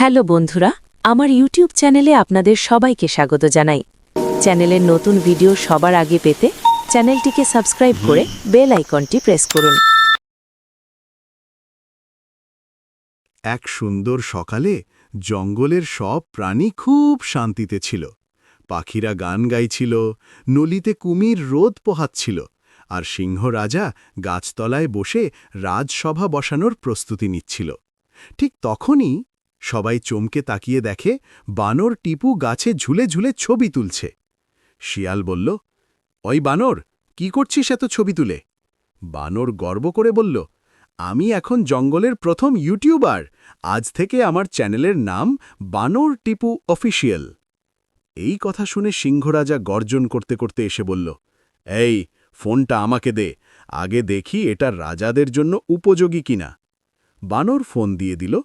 Hello বন্ধুরা, আমার YouTube চ্যানেলে আপনাদের সবাইকে স্বাগত জানাই। চ্যানেলের নতুন ভিডিও সবার আগে পেতে চ্যানেলটিকে সাবস্ক্রাইব করে বেল আইকনটি প্রেস করুন। এক সুন্দর সকালে জঙ্গলের সব প্রাণী খুব শান্তিতে ছিল। পাখিরা গান গাইছিল, নলিতে কুমির রোদ পোহাচ্ছিল, আর সিংহ রাজা গাছতলায় বসে রাজসভা বসানোর প্রস্তুতি নিচ্ছিল। ঠিক তখনই সবাই চমকে তাকিয়ে দেখে বানর টিপু গাছে ঝুলে ঝুলে ছবি তুলছে। শিয়াল বলল, ওই বানর, কি করছিস এত ছবি তুলে? বানর গর্ব করে বলল, আমি এখন জঙ্গলের প্রথম ইউটিউবার। আজ থেকে আমার চ্যানেলের নাম বানর টিপু অফিসিয়াল। এই কথা শুনে সিংহরাজা গর্জন করতে করতে এসে বলল, এই ফোনটা আমাকে দে, আগে দেখি এটা রাজাদের জন্য উপযোগী কিনা। বানর ফোন দিয়ে দিল।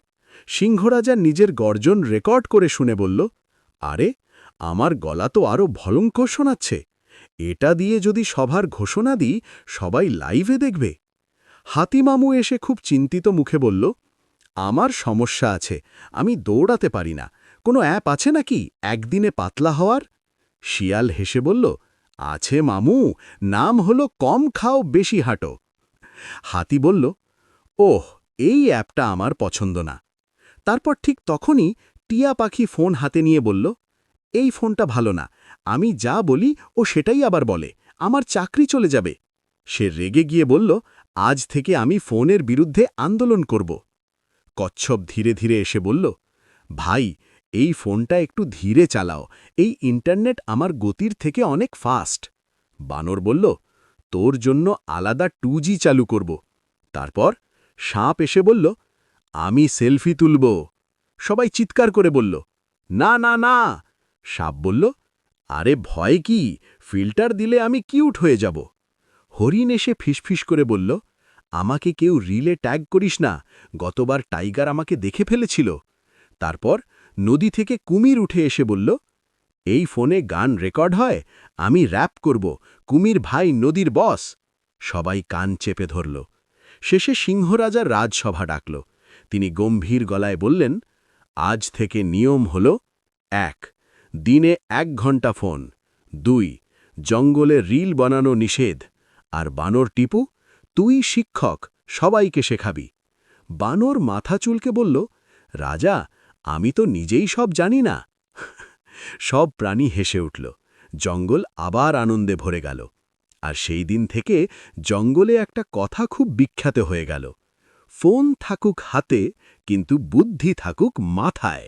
সিংহরাজা নিজের গর্জন রেকর্ড করে শুনে বলল, আরে, আমার গলা তো আরও ভয়ঙ্কর শোনাচ্ছে। এটা দিয়ে যদি সভার ঘোষণা দিই, সবাই লাইভে দেখবে। হাতিমামু এসে খুব চিন্তিত মুখে বলল, আমার সমস্যা আছে, আমি দৌড়াতে পারি না। কোনো অ্যাপ আছে নাকি একদিনে পাতলা হওয়ার? শিয়াল হেসে বলল, আছে মামু, নাম হলো কম খাও বেশি হাঁটো। হাতি বলল, ওহ, এই অ্যাপটা আমার পছন্দ না। তারপর ঠিক তখনই টিয়া পাখি ফোন হাতে নিয়ে বলল, এই ফোনটা ভালো না, আমি যা বলি ও সেটাই আবার বলে, আমার চাকরি চলে যাবে। সে রেগে গিয়ে বলল, আজ থেকে আমি ফোনের বিরুদ্ধে আন্দোলন করব। কচ্ছপ ধীরে ধীরে এসে বলল, ভাই, এই ফোনটা একটু ধীরে চালাও, এই ইন্টারনেট আমার গতির থেকে অনেক ফাস্ট। বানর বলল, তোর জন্য আলাদা 2G চালু করব। তারপর সাপ এসে বলল, আমি সেলফি তুলব। সবাই চিৎকার করে বলল, না না না। সাপ বলল, আরে ভয় কি, ফিল্টার দিলে আমি কিউট হয়ে যাব। হরিণ এসে ফিসফিস করে বলল, আমাকে কেউ রিলে ট্যাগ করিস না, গতবার টাইগার আমাকে দেখে ফেলেছিল। তারপর নদী থেকে কুমির উঠে এসে বলল, এই ফোনে গান রেকর্ড হয়, আমি র‍্যাপ করব, কুমির ভাই নদীর বস। সবাই কান চেপে ধরল। শেষে সিংহরাজা রাজসভা ডাকল। তিনি গম্ভীর গলায় বললেন, আজ থেকে নিয়ম হল ১. দিনে 1 ঘন্টা ফোন, ২. জঙ্গলে রিল বানানো নিষেধ, আর বানর টিপু, তুই শিক্ষক, সবাইকে শেখাবি। বানর মাথা চুলকে বলল, রাজা, আমি তো নিজেই সব জানি না। সব প্রাণী হেসে উঠল। জঙ্গল আবার আনন্দে ভরে গেল। আর সেই দিন থেকে জঙ্গলে একটা কথা খুব বিখ্যাত হয়ে গেল, ফোন থাকুক হাতে, কিন্তু বুদ্ধি থাকুক মাথায়।